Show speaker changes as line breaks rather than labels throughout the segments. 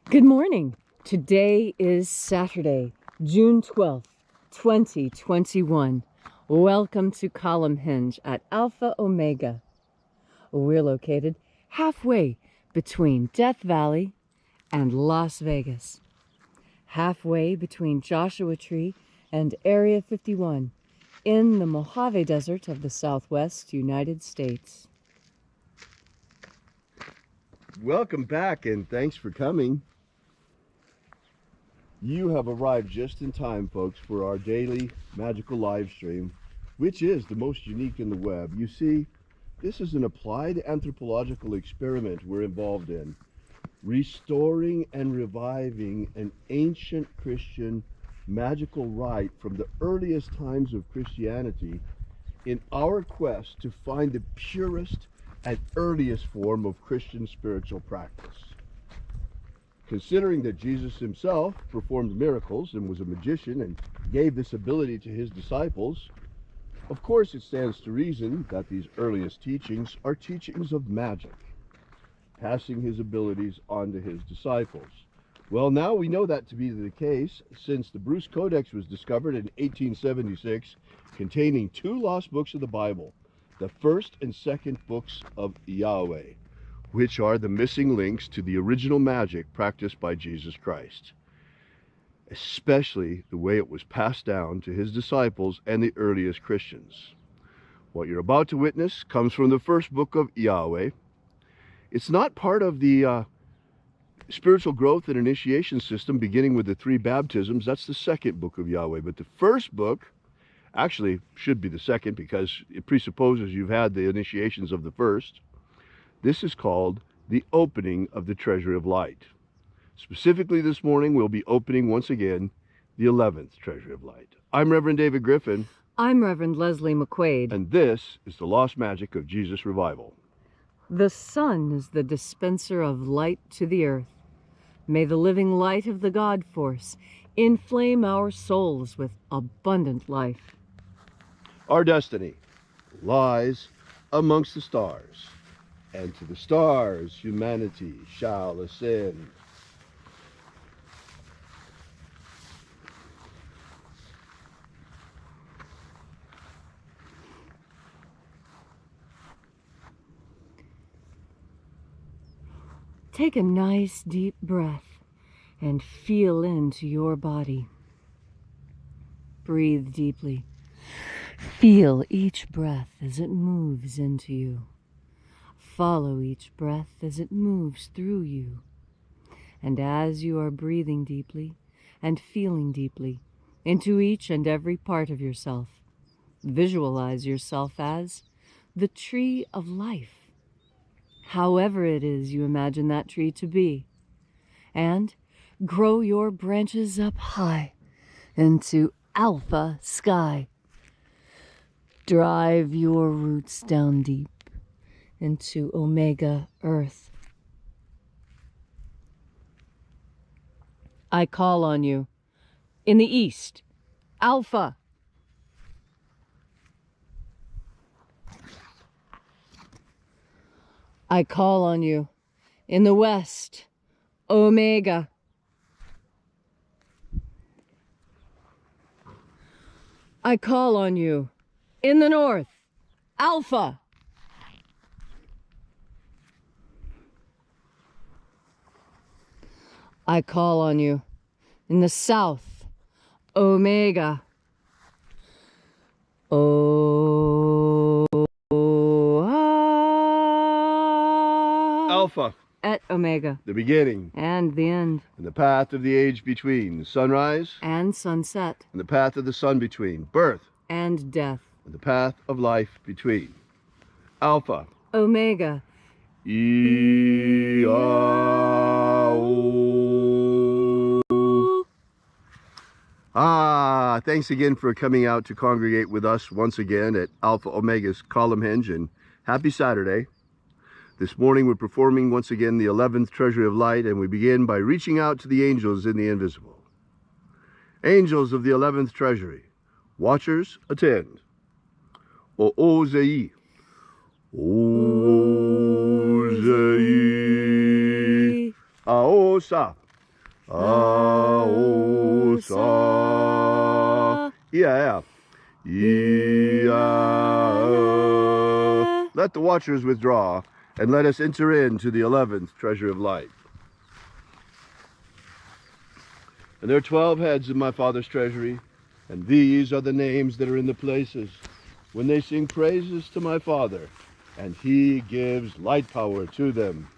Good morning. Today is Saturday, June 12th, 2021. Welcome to Column Hinge at Alpha Omega. We're located halfway between Death Valley and Las Vegas. Halfway between Joshua Tree and Area 51 in the Mojave Desert of the Southwest United States.
Welcome back and thanks for coming. You have arrived just in time, folks, for our daily magical live stream, which is the most unique in the web. You see, this is an applied anthropological experiment we're involved in, restoring and reviving an ancient Christian magical rite from the earliest times of Christianity in our quest to find the purest and earliest form of Christian spiritual practice. Considering that Jesus himself performed miracles and was a magician and gave this ability to his disciples, of course it stands to reason that these earliest teachings are teachings of magic, passing his abilities on to his disciples. Well, now we know that to be the case since the Bruce Codex was discovered in 1876, containing 2 lost books of the Bible, the first and second books of Yahweh, which are the missing links to the original magic practiced by Jesus Christ, especially the way it was passed down to his disciples and the earliest Christians. What you're about to witness comes from the first book of Yahweh. It's not part of the spiritual growth and initiation system beginning with the 3 baptisms. That's the second book of Yahweh. But the first book actually should be the second because it presupposes you've had the initiations of the first. This is called the opening of the Treasury of Light. Specifically this morning, we'll be opening once again the 11th Treasury of Light. I'm Reverend David Griffin.
I'm Reverend Leslie McQuaid.
And this is the Lost Magic of Jesus Revival.
The sun is the dispenser of light to the earth. May the living light of the God Force inflame our souls with abundant life.
Our destiny lies amongst the stars, and to the stars humanity shall ascend.
Take a nice deep breath and feel into your body. Breathe deeply. Feel each breath as it moves into you. Follow each breath as it moves through you. And as you are breathing deeply and feeling deeply into each and every part of yourself, visualize yourself as the tree of life, however it is you imagine that tree to be, and grow your branches up high into alpha sky. Drive your roots down deep into omega earth. I call on you in the east, alpha. I call on you in the west, omega. I call on you in the north, alpha. I call on you in the south, omega.
Alpha.
Et omega.
The beginning.
And the end.
And the path of the age between. Sunrise.
And sunset.
And the path of the sun between. Birth.
And death.
And the path of life between. Alpha.
Omega.
Thanks again for coming out to congregate with us once again at Alpha Omega's Column Hinge, and happy Saturday. This morning we're performing once again the 11th Treasury of Light, and we begin by reaching out to the angels in the invisible. Angels of the 11th Treasury, watchers attend. O-O-Zei. O-Zei. Aosa. Sa. Yeah. Let the watchers withdraw, and let us enter into the 11th treasure of light. And there are 12 heads in my Father's treasury, and these are the names that are in the places when they sing praises to my Father, and he gives light power to them.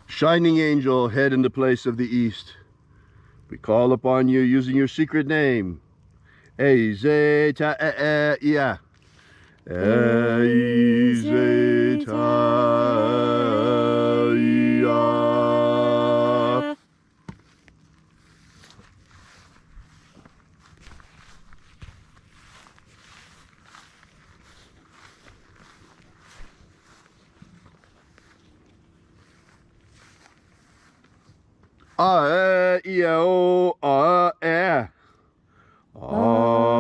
Shining angel, head in the place of the east, we call upon you using your secret name. Ezeta-ia. Ezeta-ia. A-e-i-o-a-e. A-e-i-o-a.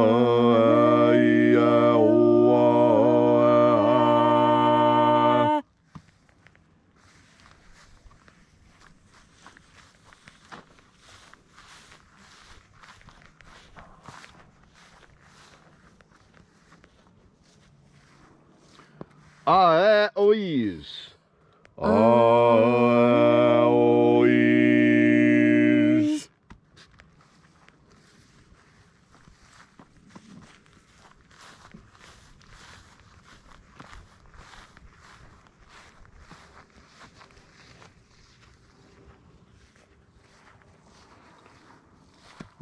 A-e-ois. A-e-ois.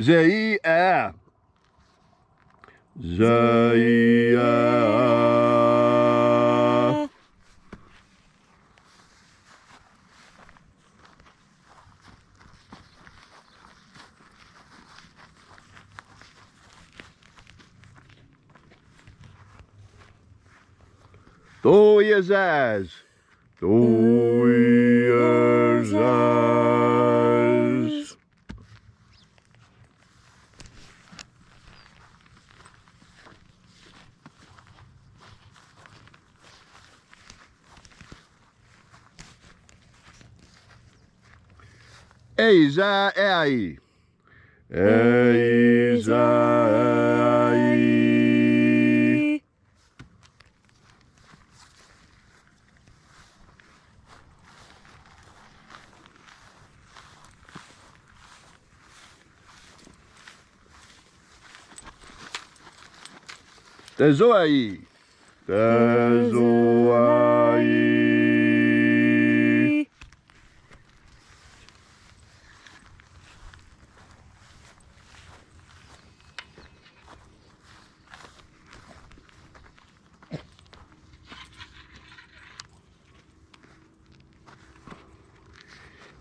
Zei-a. Zei-a. Toyazaz. Toyazaz. Ezai. Ezai. Tezoai. Tezoai.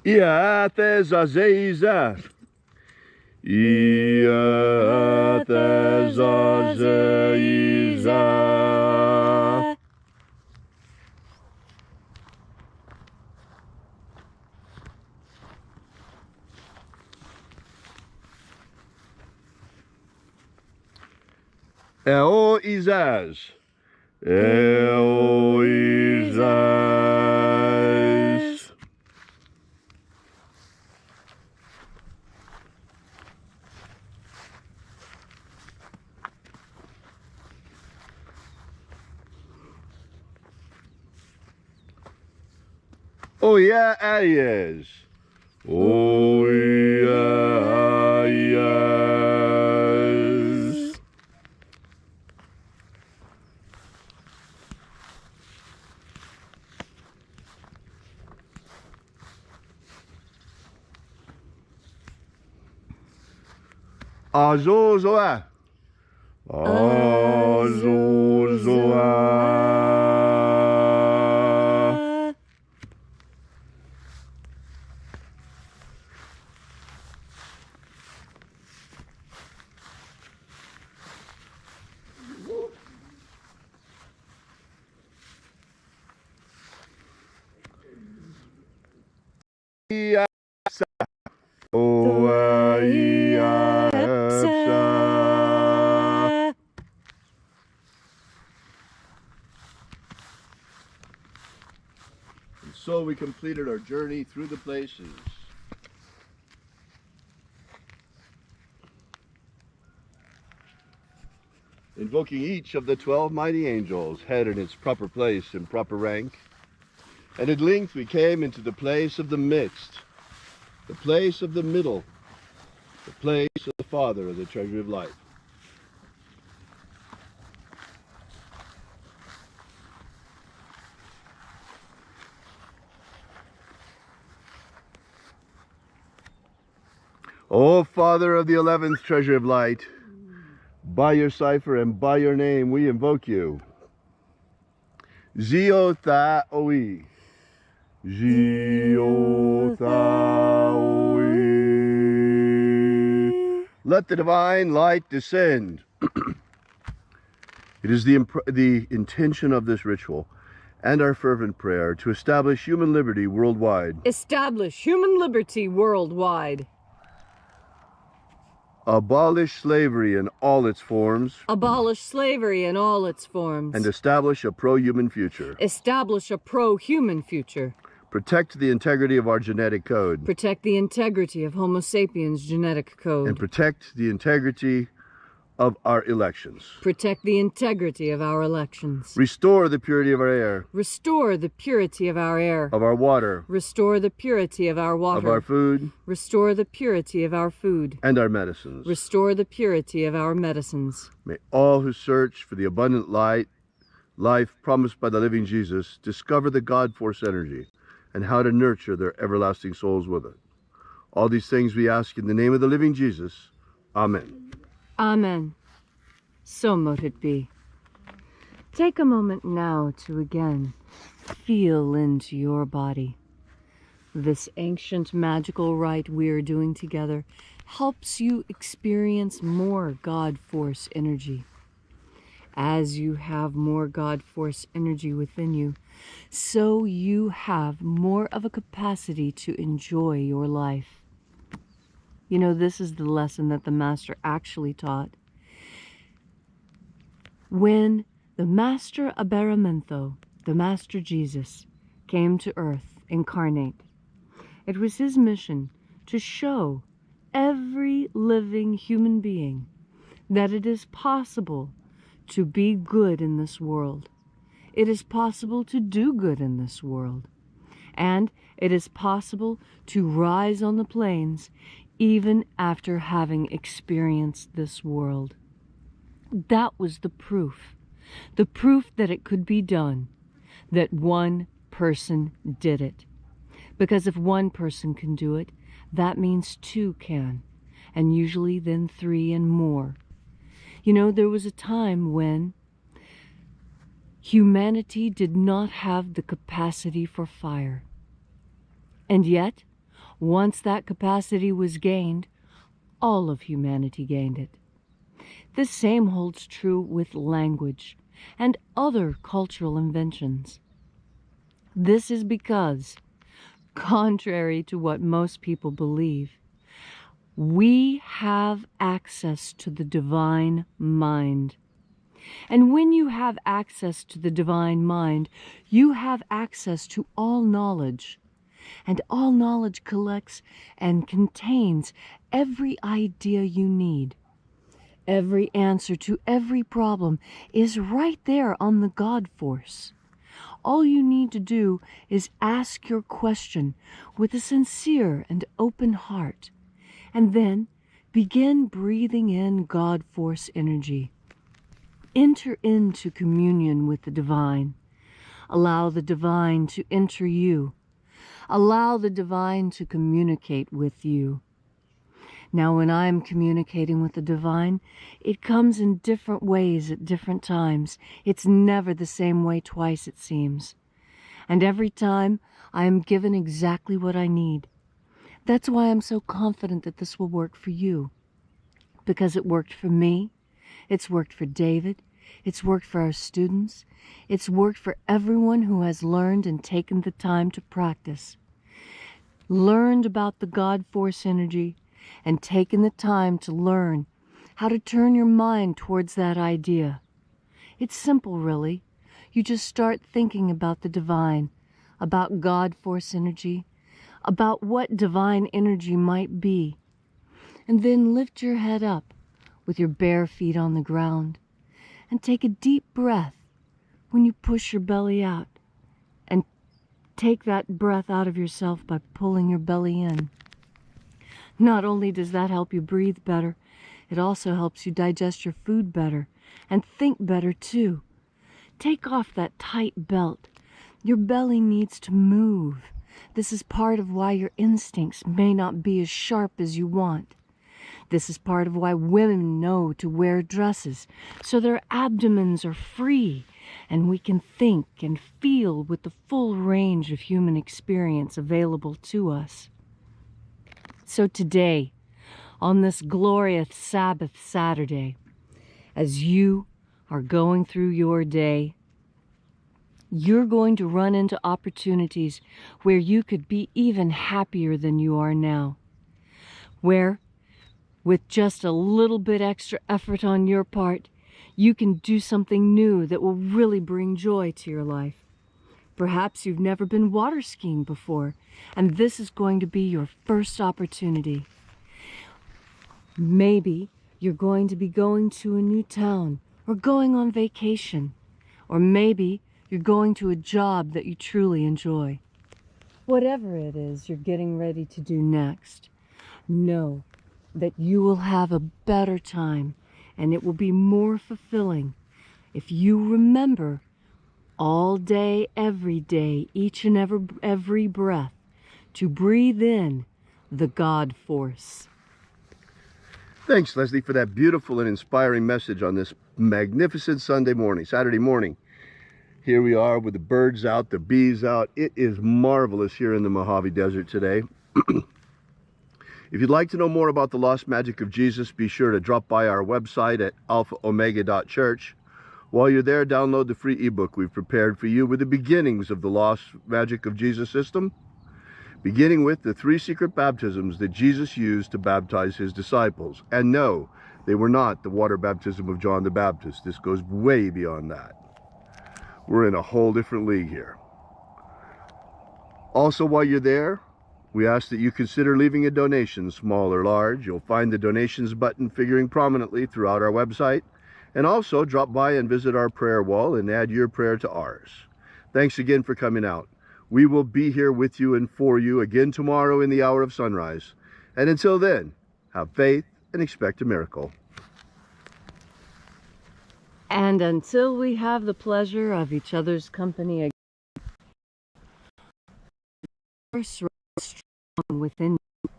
Ia tezazeiza. Ia tezazeiza. Eoizaz. Eoizaz. Oia aies. Oia aies. Azozoa. Azozoa. Ia sa. Oa ia sa. so we completed our journey through the places. Invoking each of the 12 mighty angels, head in its proper place and proper rank. And at length we came into the place of the midst, the place of the middle, the place of the Father of the treasure of life. O Father of the 11th treasure of light, by your cipher and by your name we invoke you. Zio Tha Oi. Zio Tha Oi. Let the divine light descend. It is the intention of this ritual and our fervent prayer to establish human liberty worldwide.
Establish human liberty worldwide.
Abolish slavery in all its forms.
Abolish slavery in all its forms.
And establish a pro-human future.
Establish a pro-human future.
Protect the integrity of our genetic code.
Protect the integrity of Homo sapiens' genetic code.
And protect the integrity of our elections.
Protect the integrity of our elections.
Restore the purity of our air.
Restore the purity of our air.
Of our water.
Restore the purity of our water.
Of our food.
Restore the purity of our food.
And our medicines.
Restore the purity of our medicines.
May all who search for the abundant life promised by the living Jesus discover the God force energy and how to nurture their everlasting souls with it. All these things we ask in the name of the living Jesus. Amen.
Amen. So mote it be. Take a moment now to again feel into your body. This ancient magical rite we are doing together helps you experience more God force energy. As you have more God force energy within you, so you have more of a capacity to enjoy your life. You know, this is the lesson that the Master actually taught. When the Master Aberamento, the Master Jesus, came to earth incarnate, it was his mission to show every living human being that it is possible to be good in this world. It is possible to do good in this world. And it is possible to rise on the plains even after having experienced this world. That was the proof that it could be done, that one person did it. Because if one person can do it, that means two can, and usually then three and more. You know, there was a time when humanity did not have the capacity for fire. And yet, once that capacity was gained, all of humanity gained it. The same holds true with language and other cultural inventions. This is because, contrary to what most people believe, we have access to the divine mind. And when you have access to the divine mind, you have access to all knowledge. And all knowledge collects and contains every idea you need. Every answer to every problem is right there on the God force. All you need to do is ask your question with a sincere and open heart, and then begin breathing in God force energy. Enter into communion with the divine. Allow the divine to enter you. Allow the divine to communicate with you. Now, when I'm communicating with the divine, it comes in different ways at different times. It's never the same way twice, it seems. And every time, I am given exactly what I need. That's why I'm so confident that this will work for you. Because it worked for me, it's worked for David, it's worked for our students, it's worked for everyone who has learned and taken the time to practice. Learned about the God force energy, and taken the time to learn how to turn your mind towards that idea. It's simple, really. You just start thinking about the divine, about God force energy, about what divine energy might be. And then lift your head up with your bare feet on the ground and take a deep breath when you push your belly out. And take that breath out of yourself by pulling your belly in. Not only does that help you breathe better, it also helps you digest your food better and think better too. Take off that tight belt. Your belly needs to move. This is part of why your instincts may not be as sharp as you want. This is part of why women know to wear dresses, so their abdomens are free, and we can think and feel with the full range of human experience available to us. So today, on this glorious Sabbath Saturday, as you are going through your day, you're going to run into opportunities where you could be even happier than you are now. Where, with just a little bit extra effort on your part, you can do something new that will really bring joy to your life. Perhaps you've never been water skiing before, and this is going to be your first opportunity. Maybe you're going to be going to a new town or going on vacation, or maybe you're going to a job that you truly enjoy. Whatever it is you're getting ready to do next, know that you will have a better time and it will be more fulfilling if you remember all day, every day, each and every breath, to breathe in the God force.
Thanks, Leslie, for that beautiful and inspiring message on this magnificent Saturday morning. Here we are with the birds out, the bees out. It is marvelous here in the Mojave Desert today. If you'd like to know more about the lost magic of Jesus, be sure to drop by our website at alphaomega.church. While you're there, download the free ebook we've prepared for you with the beginnings of the lost magic of Jesus system, beginning with the 3 secret baptisms that Jesus used to baptize his disciples. And no, they were not the water baptism of John the Baptist. This goes way beyond that. We're in a whole different league here. Also, while you're there, we ask that you consider leaving a donation, small or large. You'll find the donations button figuring prominently throughout our website. And also drop by and visit our prayer wall and add your prayer to ours. Thanks again for coming out. We will be here with you and for you again tomorrow in the hour of sunrise. And until then, have faith and expect a miracle.
And until we have the pleasure of each other's company again, force strong within you.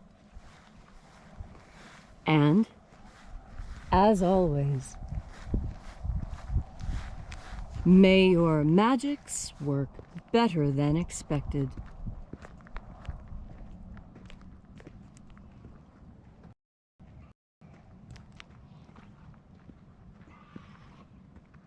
And, as always, may your magics work better than expected.